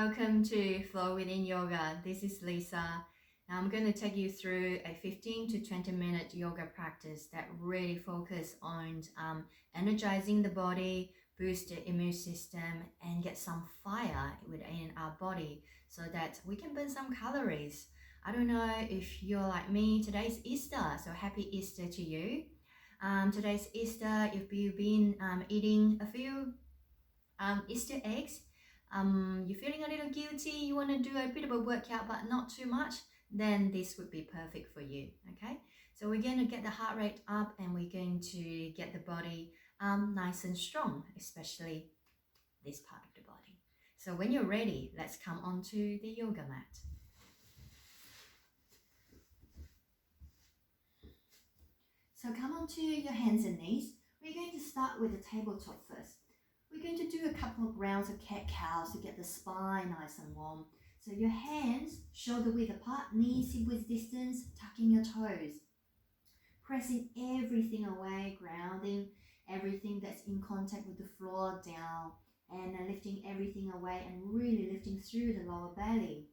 Welcome to Flow Within Yoga. This is Lisa. Now I'm going to take you through a 15 to 20 minute yoga practice that really focus on energizing the body, boost the immune system, and get some fire within our body so that we can burn some calories. I don't know if you're like me. Today's Easter, so happy Easter to you. Today's Easter. If you've been eating a few Easter eggs, you're feeling a little guilty, you want to do a bit of a workout but not too much, then this would be perfect for you. Okay, so we're going to get the heart rate up and we're going to get the body nice and strong, especially this part of the body. So when you're ready, let's come onto the yoga mat. So come onto your hands and knees. We're going to start with the tabletop first. We're going to do a couple of rounds of cat-cows to get the spine nice and warm. So your hands shoulder width apart, knees hip width distance, tucking your toes. Pressing everything away, grounding everything that's in contact with the floor down, and then lifting everything away and really lifting through the lower belly.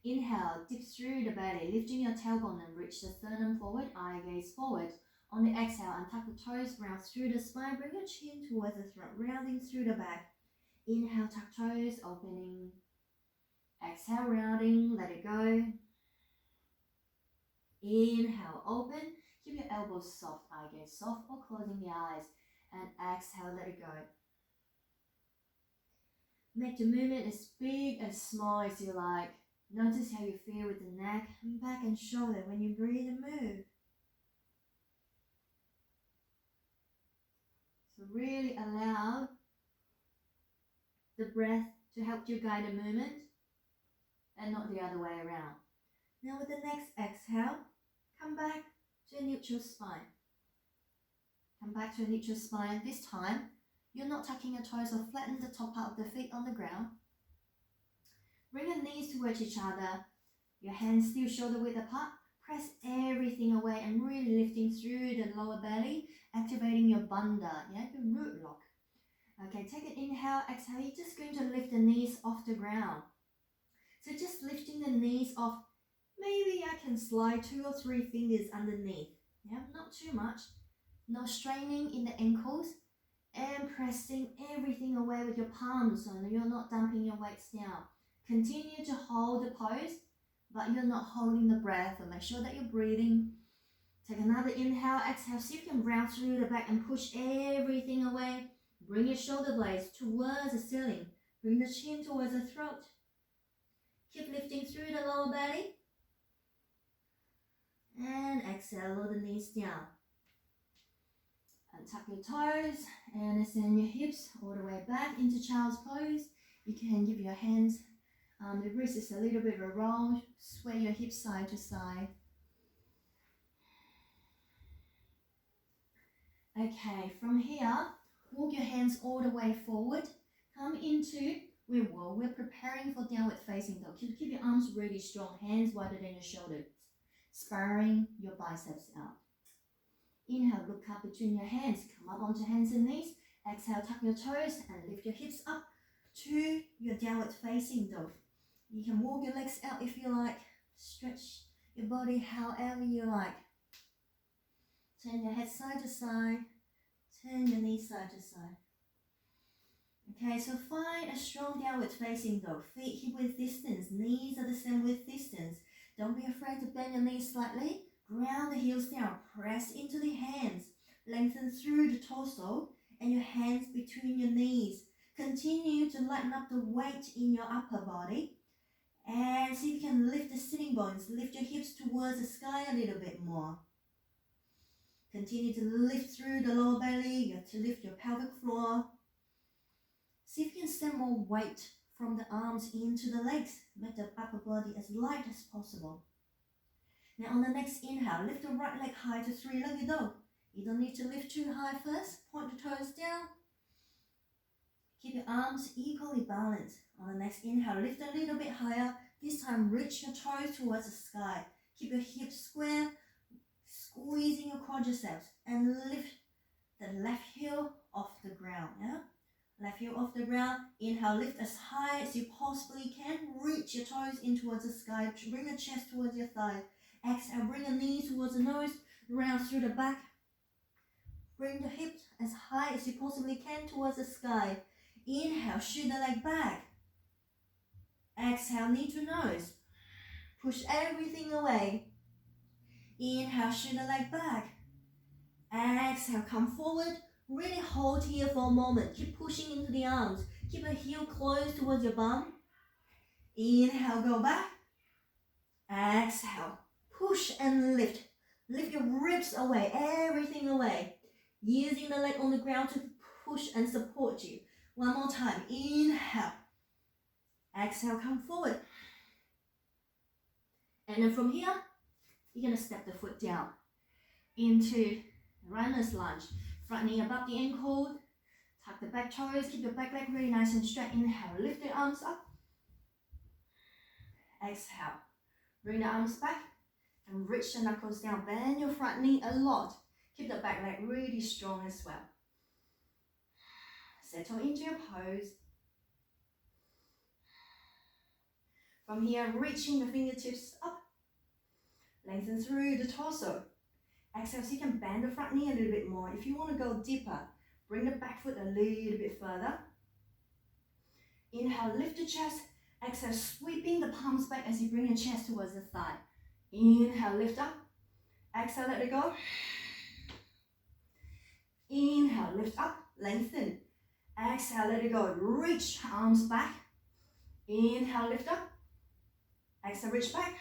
Inhale, dip through the belly, lifting your tailbone and reach the sternum forward, eye gaze forward. On the exhale, untuck the toes, round through the spine, bring your chin towards the throat, rounding through the back. Inhale, tuck toes, opening. Exhale, rounding, let it go. Inhale, open. Keep your elbows soft, eye gaze soft, or closing the eyes. And exhale, let it go. Make the movement as big and small as you like. Notice how you feel with the neck, back and shoulder when you breathe and move. So really allow the breath to help you guide the movement and not the other way around. Now with the next exhale, come back to a neutral spine. Come back to a neutral spine. This time, you're not tucking your toes or flatten the top part of the feet on the ground. Bring your knees towards each other. Your hands still shoulder width apart. Press everything away and really lifting through the lower belly, activating your bandha, the root lock. Okay, take an inhale, exhale. You're just going to lift the knees off the ground. So just lifting the knees off. Maybe I can slide 2 or 3 fingers underneath. Not too much. No straining in the ankles. And pressing everything away with your palms so you're not dumping your weights down. Continue to hold the pose, but you're not holding the breath. So make sure that you're breathing. Take another inhale, exhale. See if you can round through the back and push everything away. Bring your shoulder blades towards the ceiling. Bring the chin towards the throat. Keep lifting through the lower belly. And exhale, lower the knees down. Untuck your toes and extend your hips all the way back into child's pose. You can give your hands the wrist is a little bit of a roll. Sway your hips side to side. Okay, from here, walk your hands all the way forward. Come into we're preparing for downward facing dog. Keep your arms really strong, hands wider than your shoulders, sparring your biceps out. Inhale, look up between your hands. Come up onto hands and knees. Exhale, tuck your toes and lift your hips up to your downward facing dog. You can walk your legs out if you like. Stretch your body however you like. Turn your head side to side. Turn your knees side to side. Okay, so find a strong downward facing dog. Feet hip width distance. Knees are the same width distance. Don't be afraid to bend your knees slightly. Ground the heels down. Press into the hands. Lengthen through the torso and your hands between your knees. Continue to lighten up the weight in your upper body. And see if you can lift the sitting bones. Lift your hips towards the sky a little bit more. Continue to lift through the lower belly. You have to lift your pelvic floor. See if you can send more weight from the arms into the legs. Make the upper body as light as possible. Now on the next inhale, lift the right leg high to three-legged dog. You don't need to lift too high first. Point the toes down. Keep your arms equally balanced. On the next inhale, lift a little bit higher. This time, reach your toes towards the sky. Keep your hips square, squeezing your quadriceps, and lift the left heel off the ground. Left heel off the ground. Inhale, lift as high as you possibly can. Reach your toes in towards the sky. Bring the chest towards your thigh. Exhale, bring the knees towards the nose. Round through the back. Bring the hips as high as you possibly can towards the sky. Inhale, shoot the leg back. Exhale, knee to nose. Push everything away. Inhale, shoot the leg back. Exhale, come forward. Really hold here for a moment. Keep pushing into the arms. Keep the heel close towards your bum. Inhale, go back. Exhale, push and lift. Lift your ribs away, everything away. Using the leg on the ground to push and support you. One more time. Inhale. Exhale, come forward. And then from here, you're going to step the foot down into runner's lunge. Front knee above the ankle. Tuck the back toes. Keep your back leg really nice and straight. Inhale, lift the arms up. Exhale. Bring the arms back and reach the knuckles down. Bend your front knee a lot. Keep the back leg really strong as well. Settle into your pose. From here, reaching the fingertips up. Lengthen through the torso. Exhale, so you can bend the front knee a little bit more. If you want to go deeper, bring the back foot a little bit further. Inhale, lift the chest. Exhale, sweeping the palms back as you bring your chest towards the thigh. Inhale, lift up. Exhale, let it go. Inhale, lift up, lengthen. Exhale, let it go. Reach arms back. Inhale, lift up. Exhale, reach back.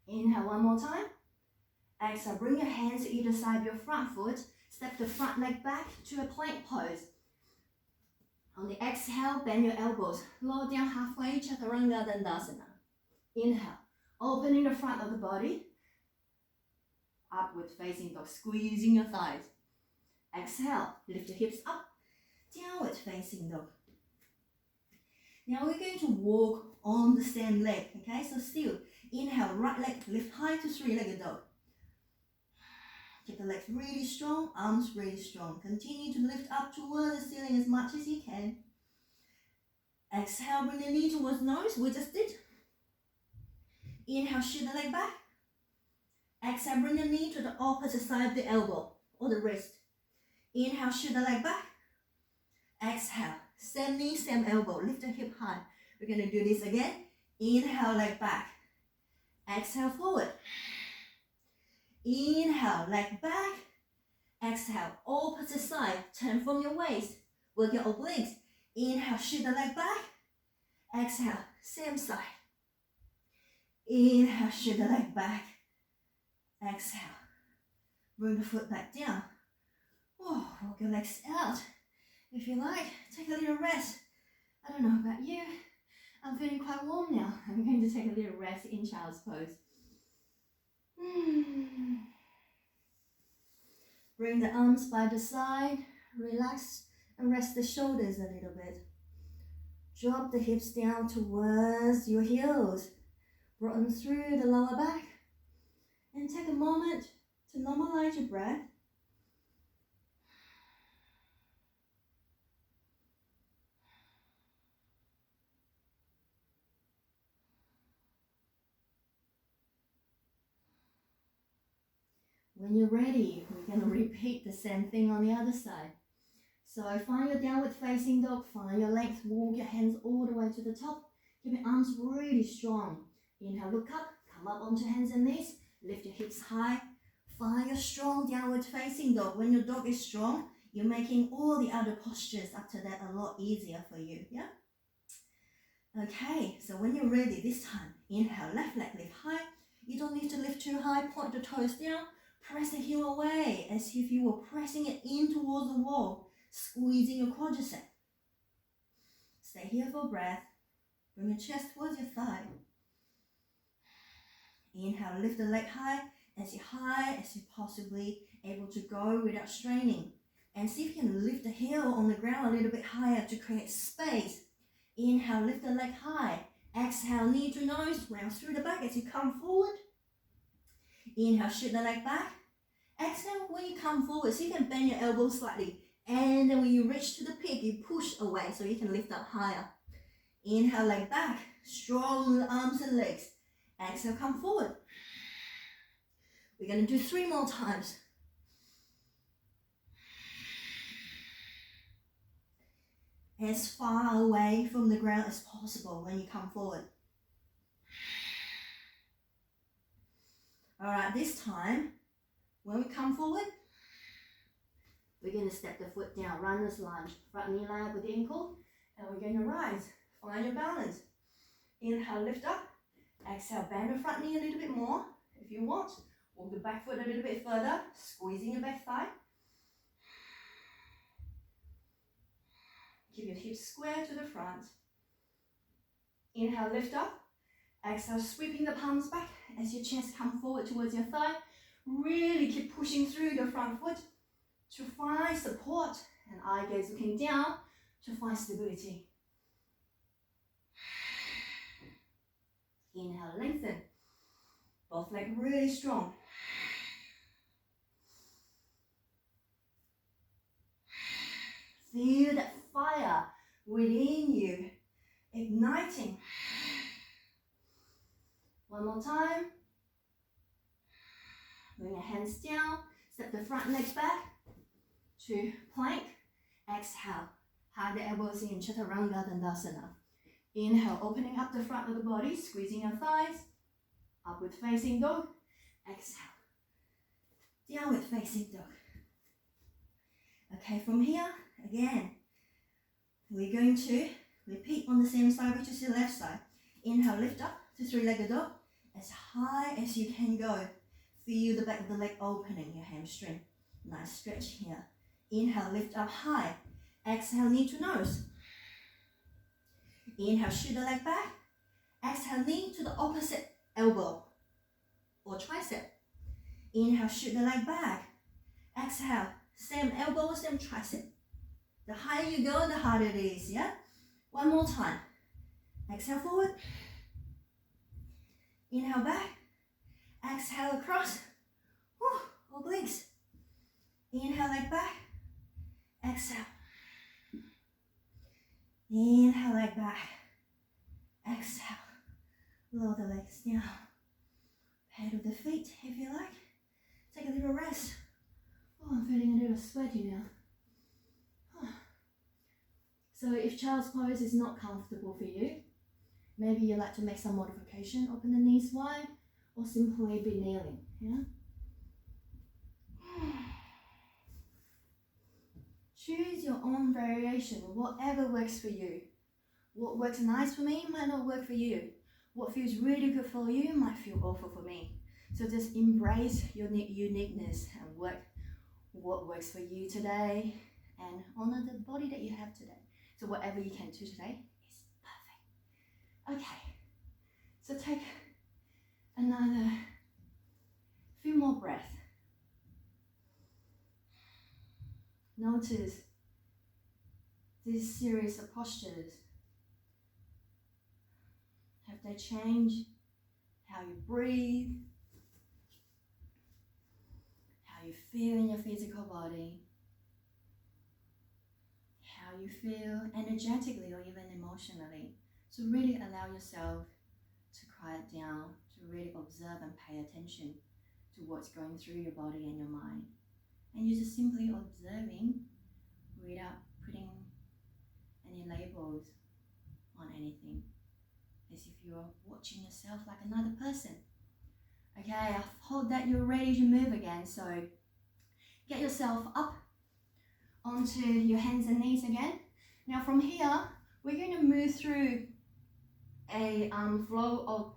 Inhale, one more time. Exhale, bring your hands to either side of your front foot. Step the front leg back to a plank pose. On the exhale, bend your elbows. Lower down halfway, Chaturanga Dandasana. Inhale, opening the front of the body. Upward facing dog, squeezing your thighs. Exhale, lift your hips up. Downward facing dog. Now we're going to walk on the same leg, okay? So still, inhale, right leg, lift high to three-legged dog. Keep the legs really strong, arms really strong. Continue to lift up towards the ceiling as much as you can. Exhale, bring the knee towards nose, we just did. Inhale, shoot the leg back. Exhale, bring the knee to the opposite side of the elbow or the wrist. Inhale, shoot the leg back. Exhale, same knee, same elbow. Lift the hip high. We're going to do this again. Inhale, leg back. Exhale, forward. Inhale, leg back. Exhale, opposite side. Turn from your waist. Work your obliques. Inhale, shoot the leg back. Exhale, same side. Inhale, shoot the leg back. Exhale, bring the foot back down. Oh, walk your legs out. If you like, take a little rest. I don't know about you, I'm feeling quite warm now. I'm going to take a little rest in child's pose. Bring the arms by the side, relax and rest the shoulders a little bit. Drop the hips down towards your heels. Broaden through the lower back. And take a moment to normalize your breath. When you're ready, we're going to repeat the same thing on the other side. So find your downward facing dog, find your length, walk your hands all the way to the top. Keep your arms really strong. Inhale, look up, come up onto hands and knees. Lift your hips high. Find your strong downward facing dog. When your dog is strong, you're making all the other postures after that a lot easier for you, yeah? Okay, so when you're ready this time, inhale, left leg lift high. You don't need to lift too high, point the toes down. Press the heel away as if you were pressing it in towards the wall, squeezing your quadricep. Stay here for breath. Bring your chest towards your thigh. Inhale, lift the leg high as you possibly able to go without straining. And see if you can lift the heel on the ground a little bit higher to create space. Inhale, lift the leg high. Exhale, knee to nose, round through the back as you come forward. Inhale, shoot the leg back. Exhale, when you come forward, so you can bend your elbows slightly. And then when you reach to the peak, you push away so you can lift up higher. Inhale, leg back, strong arms and legs. Exhale, come forward. We're going to do 3 more times. As far away from the ground as possible when you come forward. All right, this time, when we come forward, we're going to step the foot down, runner's lunge, front knee line with the ankle, and we're going to rise. Find your balance. Inhale, lift up. Exhale, bend the front knee a little bit more if you want. Walk the back foot a little bit further, squeezing your back thigh. Keep your hips square to the front. Inhale, lift up. Exhale, sweeping the palms back as your chest comes forward towards your thigh. Really keep pushing through the front foot to find support, and eye gaze looking down to find stability. Inhale, lengthen. Both legs really strong. Feel that fire within you, igniting. One more time. Bring your hands down, step the front leg back to plank. Exhale, hug the elbows in, Chaturanga Dandasana. Inhale, opening up the front of the body, squeezing your thighs. Upward facing dog. Exhale, downward facing dog. Okay, from here, again, we're going to repeat on the same side, which is the left side. Inhale, lift up to 3-legged dog, as high as you can go. Feel the back of the leg opening, your hamstring. Nice stretch here. Inhale, lift up high. Exhale, knee to nose. Inhale, shoot the leg back. Exhale, knee to the opposite elbow or tricep. Inhale, shoot the leg back. Exhale, same elbow, same tricep. The higher you go, the harder it is, yeah? One more time. Exhale, forward. Inhale, back. Exhale, across. Whew, obliques. Inhale, leg back. Exhale. Inhale, leg back. Exhale. Lower the legs down. Pedal the feet if you like. Take a little rest. Oh, I'm feeling a little sweaty now. So if child's pose is not comfortable for you, maybe you like to make some modification, open the knees wide, or simply be kneeling, yeah? Choose your own variation, whatever works for you. What works nice for me might not work for you. What feels really good for you might feel awful for me. So just embrace your uniqueness and work what works for you today and honor the body that you have today. So whatever you can do today is perfect. Okay, so take another few more breaths. Notice this series of postures. Have they changed how you breathe, how you feel in your physical body, how you feel energetically or even emotionally? So really allow yourself to quiet down, to really observe and pay attention to what's going through your body and your mind. And you're just simply observing without putting any labels on anything, as if you're watching yourself like another person. Okay, I hope that you're ready to move again. So get yourself up onto your hands and knees again. Now from here, we're going to move through a flow of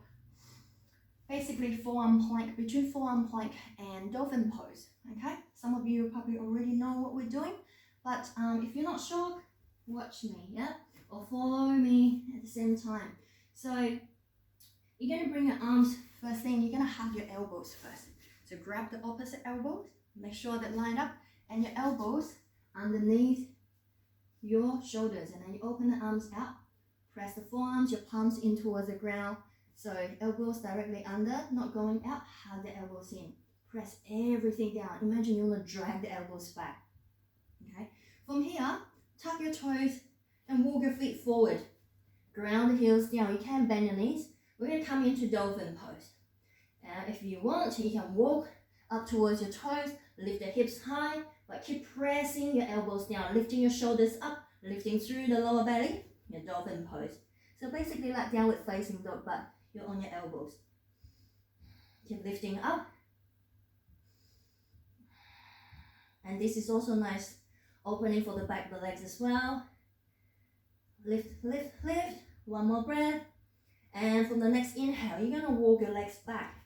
basically forearm plank, between forearm plank and dolphin pose. Okay, some of you probably already know what we're doing, but if you're not sure, watch me, yeah, or follow me at the same time. So you're going to bring your arms, first thing, you're going to hug your elbows first. So grab the opposite elbows, make sure that line up, and your elbows underneath your shoulders, and then you open the arms out, press the forearms, your palms in towards the ground. So elbows directly under, not going out, hug the elbows in. Press everything down. Imagine you want to drag the elbows back. Okay. From here, tuck your toes and walk your feet forward. Ground the heels down. You can bend your knees. We're going to come into dolphin pose. If you want, you can walk up towards your toes, lift the hips high, but keep pressing your elbows down, lifting your shoulders up, lifting through the lower belly, your dolphin pose. So basically like downward facing dog, but you're on your elbows. Keep lifting up. And this is also nice opening for the back of the legs as well. Lift, lift, lift. One more breath. And from the next inhale, you're going to walk your legs back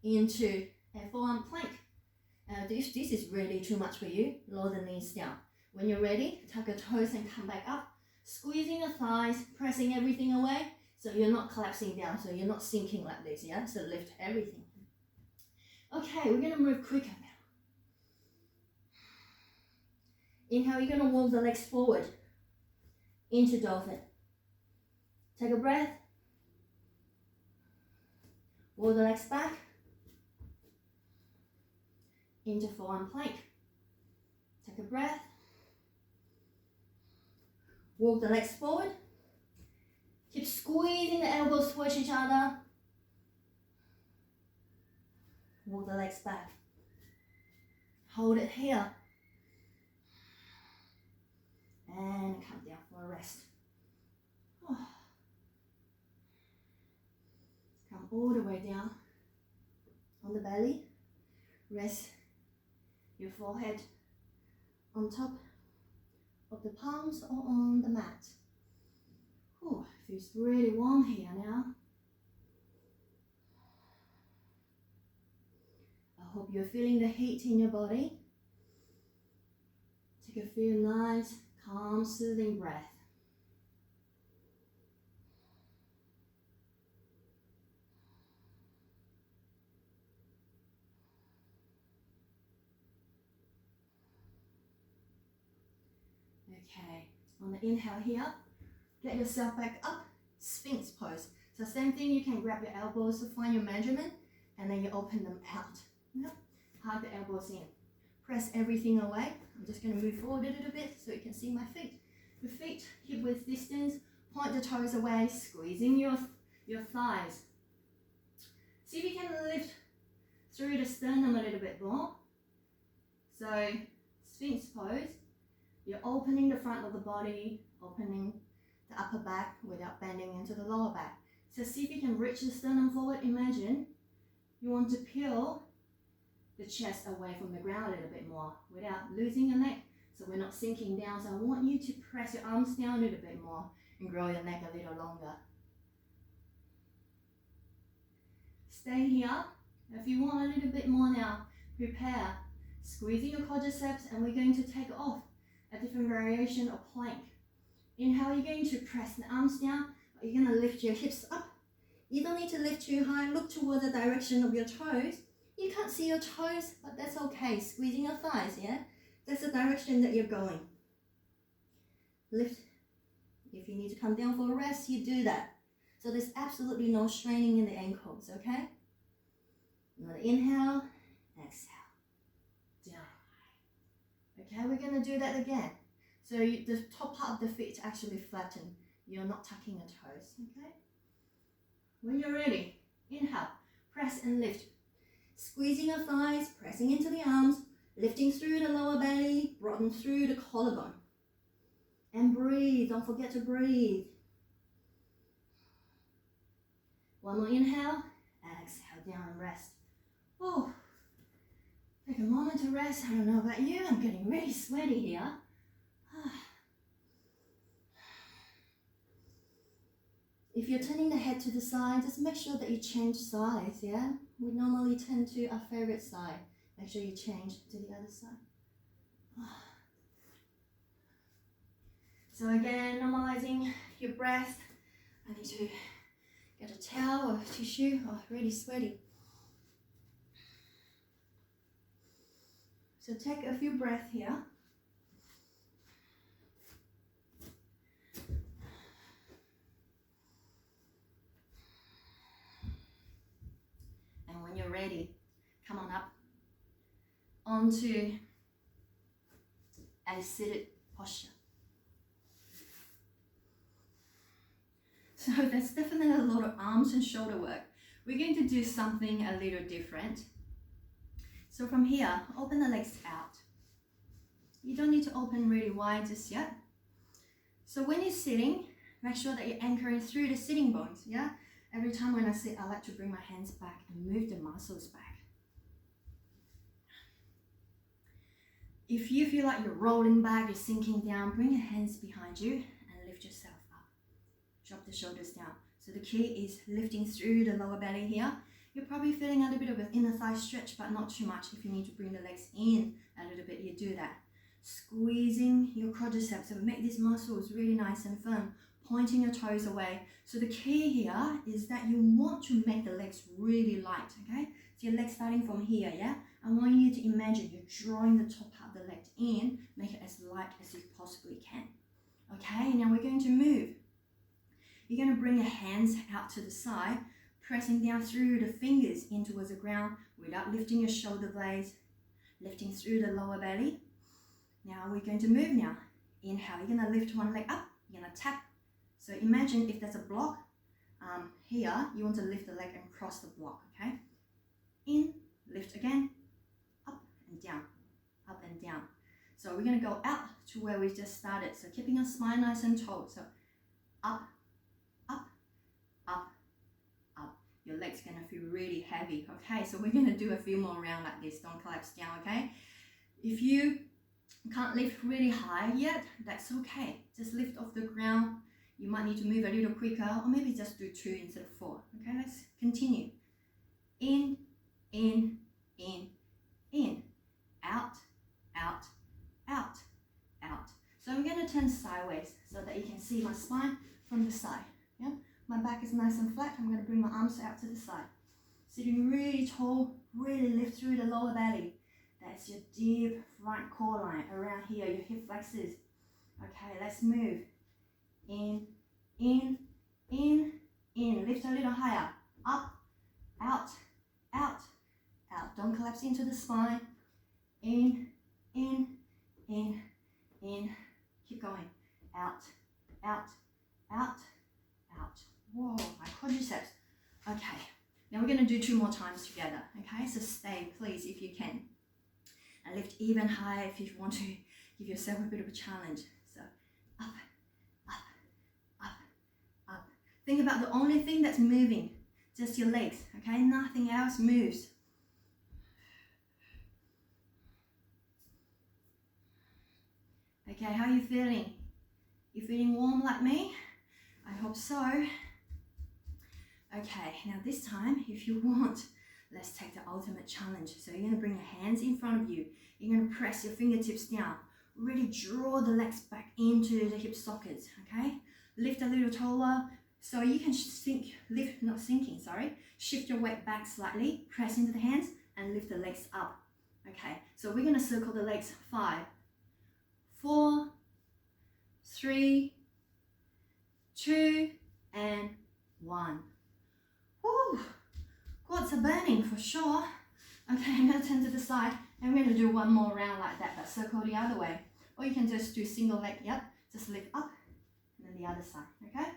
into a forearm plank. If this is really too much for you, lower the knees down. When you're ready, tuck your toes and come back up. Squeezing your thighs, pressing everything away so you're not collapsing down, so you're not sinking like this, yeah? So lift everything. Okay, we're going to move quicker now. Inhale, you're going to walk the legs forward into dolphin. Take a breath. Walk the legs back into forearm plank. Take a breath. Walk the legs forward. Keep squeezing the elbows towards each other. Walk the legs back. Hold it here. And come down for a rest. Oh. Come all the way down on the belly. Rest your forehead on top of the palms or on the mat. Oh, feels really warm here now. I hope you're feeling the heat in your body. Take a few nice, calm, soothing breath. Okay, on the inhale here, get yourself back up, Sphinx pose. So same thing, you can grab your elbows to find your measurement and then you open them out. Yep. Hug the elbows in. Press everything away. I'm just going to move forward a little bit so you can see my feet. Your feet hip width distance, point the toes away, squeezing your thighs. See if you can lift through the sternum a little bit more. So Sphinx pose. You're opening the front of the body, opening the upper back without bending into the lower back. So see if you can reach the sternum forward. Imagine you want to peel the chest away from the ground a little bit more without losing your neck. So we're not sinking down. So I want you to press your arms down a little bit more and grow your neck a little longer. Stay here. If you want a little bit more now, prepare. Squeezing your quadriceps and we're going to take off a different variation of plank. Inhale, you're going to press the arms down, but you're going to lift your hips up. You don't need to lift too high. Look towards the direction of your toes. You can't see your toes, but that's okay. Squeezing your thighs, yeah? That's the direction that you're going. Lift. If you need to come down for a rest, you do that. So there's absolutely no straining in the ankles, okay? Another inhale, exhale. Down. Okay, we're going to do that again. So the top part of the feet actually flatten. You're not tucking your toes, okay? When you're ready, inhale, press and lift. Squeezing your thighs, pressing into the arms, lifting through the lower belly, broaden through the collarbone. And breathe, don't forget to breathe. One more inhale, exhale down and rest. Oh, take a moment to rest. I don't know about you, I'm getting really sweaty here. If you're turning the head to the side, just make sure that you change sides, yeah? We normally tend to our favorite side. Make sure you change to the other side. So again, normalizing your breath. I need to get a towel or tissue. Oh, really sweaty. So take a few breaths here. And when you're ready, come on up onto a and seated posture. So that's definitely a lot of arms and shoulder work. We're going to do something a little different. So from here, open the legs out. You don't need to open really wide just yet. So when you're sitting, make sure that you're anchoring through the sitting bones, yeah? Every time when I sit, I like to bring my hands back and move the muscles back. If you feel like you're rolling back, you're sinking down, bring your hands behind you and lift yourself up. Drop the shoulders down. So the key is lifting through the lower belly here. You're probably feeling a little bit of an inner thigh stretch, but not too much. If you need to bring the legs in a little bit, you do that. Squeezing your quadriceps, so make these muscles really nice and firm, pointing your toes away. So the key here is that you want to make the legs really light, okay? So your legs starting from here, yeah? I want you to imagine you're drawing the top part of the leg in, make it as light as you possibly can. Okay, now we're going to move. You're going to bring your hands out to the side, pressing down through the fingers in towards the ground without lifting your shoulder blades, lifting through the lower belly. Now we're going to move now. Inhale, you're going to lift one leg up, you're going to tap. So imagine if there's a block here, you want to lift the leg and cross the block, okay? In, lift again, up and down, up and down. So we're going to go out to where we just started. So keeping your spine nice and tall. So up, up, up, up. Your leg's going to feel really heavy, okay? So we're going to do a few more rounds like this. Don't collapse down, okay? If you can't lift really high yet, that's okay. Just lift off the ground. You might need to move a little quicker, or maybe just do 2 instead of 4. Okay, let's continue. In, in, in, in. Out, out, out, out. So I'm going to turn sideways so that you can see my spine from the side. Yeah, my back is nice and flat. I'm going to bring my arms out to the side. Sitting really tall, really lift through the lower belly. That's your deep front core line around here, your hip flexors. Okay, let's move. In, in, in, in. Lift a little higher. Up, out, out, out. Don't collapse into the spine. In, in, in, in. Keep going. Out, out, out, out. Whoa, my quadriceps. Okay, now we're going to do 2 more times together. Okay, so stay, please, if you can. And lift even higher if you want to give yourself a bit of a challenge. So up, up, up, up. Think about the only thing that's moving, just your legs, okay? Nothing else moves. Okay, how are you feeling? You feeling warm like me? I hope so. Okay, now this time, if you want, let's take the ultimate challenge. So you're going to bring your hands in front of you. You're going to press your fingertips down. Really draw the legs back into the hip sockets, okay? Lift a little taller so you can shift your weight back slightly, press into the hands and lift the legs up. Okay, so we're going to circle the legs 5, 4, 3, 2, and 1. Woo! Quads are burning for sure. Okay, I'm going to turn to the side and we're going to do 1 more round like that, but circle the other way. Or you can just do single leg, yep, just lift up and then the other side, okay?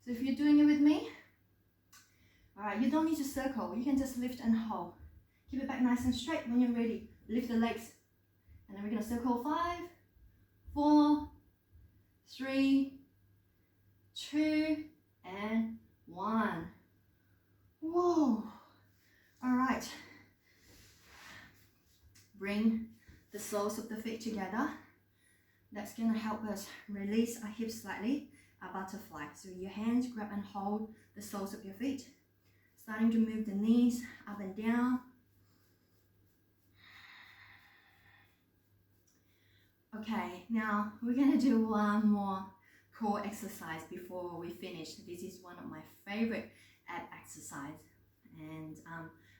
So if you're doing it with me, all right, you don't need to circle, you can just lift and hold. Keep it back nice and straight. When you're ready, lift the legs. And then we're going to circle 5, 4, 3, 2, and 1. Whoa. All right. Bring the soles of the feet together. That's going to help us release our hips slightly, our butterfly. So your hands grab and hold the soles of your feet. Starting to move the knees up and down. Okay, now we're going to do 1 more core exercise before we finish. This is one of my favorite ab exercise, and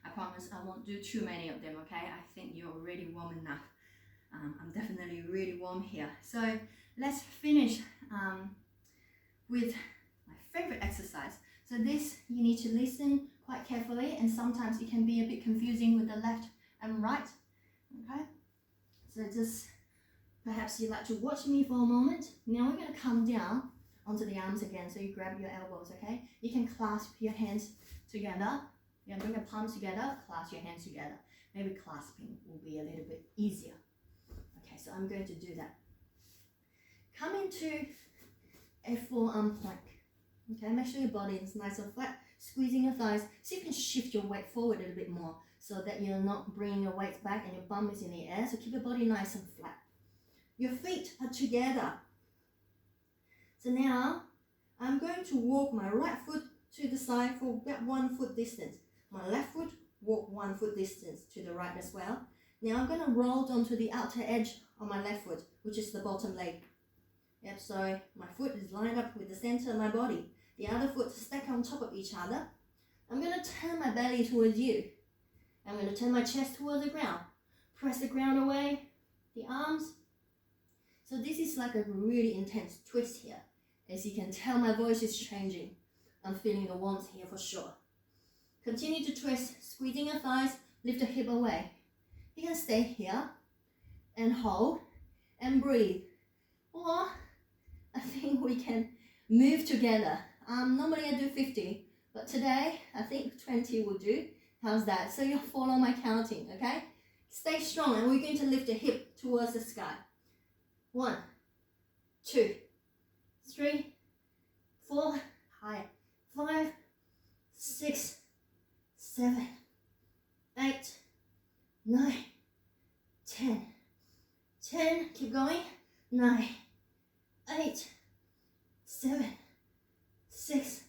I promise I won't do too many of them, okay? I think you're already warm enough. I'm definitely really warm here. So let's finish with my favorite exercise. So this, you need to listen quite carefully, and sometimes it can be a bit confusing with the left and right, okay? So just Perhaps you'd like to watch me for a moment. Now we're going to come down onto the arms again. So you grab your elbows, okay? You can clasp your hands together. You can bring your palms together, clasp your hands together. Maybe clasping will be a little bit easier. Okay, so I'm going to do that. Come into a forearm plank. Okay, make sure your body is nice and flat. Squeezing your thighs. See if you can shift your weight forward a little bit more so that you're not bringing your weight back and your bum is in the air. So keep your body nice and flat. Your feet are together. So now I'm going to walk my right foot to the side for about 1 foot distance. My left foot, walk 1 foot distance to the right as well. Now I'm going to roll onto the outer edge of my left foot, which is the bottom leg. Yep, so my foot is lined up with the center of my body. The other foot stack on top of each other. I'm going to turn my belly towards you. I'm going to turn my chest towards the ground. Press the ground away, the arms. So this is like a really intense twist here. As you can tell, my voice is changing. I'm feeling the warmth here for sure. Continue to twist, squeezing your thighs, lift the hip away. You can stay here and hold and breathe. Or I think we can move together. Normally I do 50, but today I think 20 will do. How's that? So you follow my counting, okay? Stay strong and we're going to lift the hip towards the sky. 1, 2, 3, 4, higher. 5, 6, 7, 8, 9, 10. 10, keep going. 9, 8, 7, 6,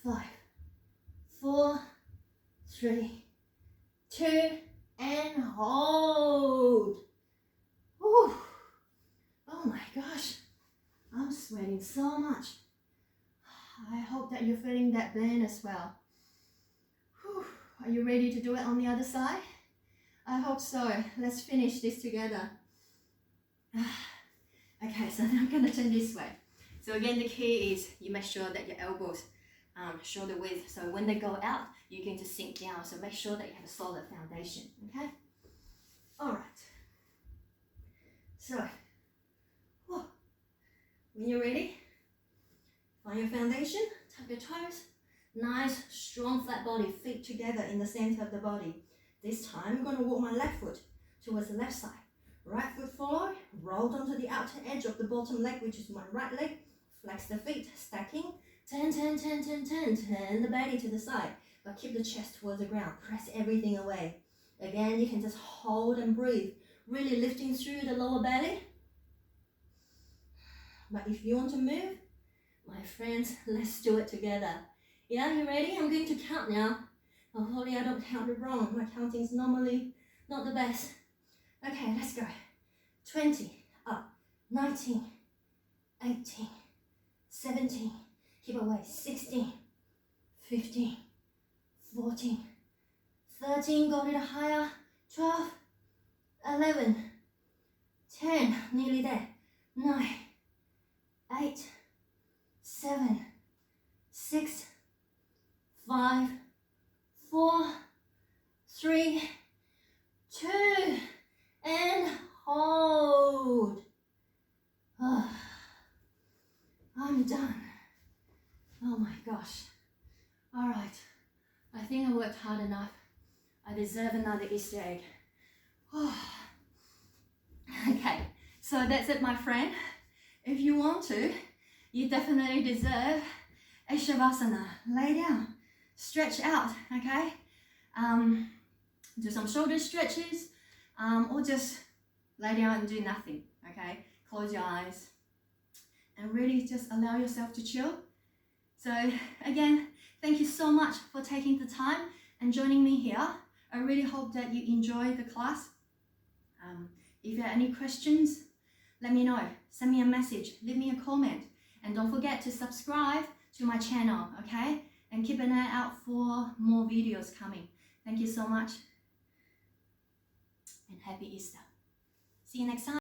5, 4, 3, 2, and hold. Whew. Oh my gosh, I'm sweating so much. I hope that you're feeling that burn as well. Whew. Are you ready to do it on the other side? I hope so. Let's finish this together. Okay, so now I'm going to turn this way. So again, the key is you make sure that your elbows shoulder width. So when they go out, you're going to sink down. So make sure that you have a solid foundation. Okay? All right. So, when you're ready, find your foundation, tap your toes. Nice, strong, flat body, feet together in the center of the body. This time, I'm going to walk my left foot towards the left side. Right foot follow, roll onto the outer edge of the bottom leg, which is my right leg. Flex the feet, stacking. Turn the belly to the side. But keep the chest towards the ground. Press everything away. Again, you can just hold and breathe. Really lifting through the lower belly. But if you want to move, my friends, let's do it together. Yeah, you ready? I'm going to count now. Hopefully I don't count it wrong. My counting is normally not the best. Okay, let's go. 20, up, 19, 18, 17, keep away, 16, 15, 14, 13, go a little higher, 12, 11, 10, nearly there, 9, 8, 7, 6, 5, 4, 3, 2, and hold. Oh, I'm done. Oh my gosh. All right. I think I worked hard enough. I deserve another Easter egg. Oh. Okay, so that's it, my friend. If you want to, you definitely deserve a Shavasana. Lay down, stretch out, okay? Do some shoulder stretches, or just lay down and do nothing, okay? Close your eyes and really just allow yourself to chill. So again, thank you so much for taking the time and joining me here. I really hope that you enjoy the class. If you have any questions, let me know. Send me a message, leave me a comment, and don't forget to subscribe to my channel, okay? And keep an eye out for more videos coming. Thank you so much, and happy Easter. See you next time.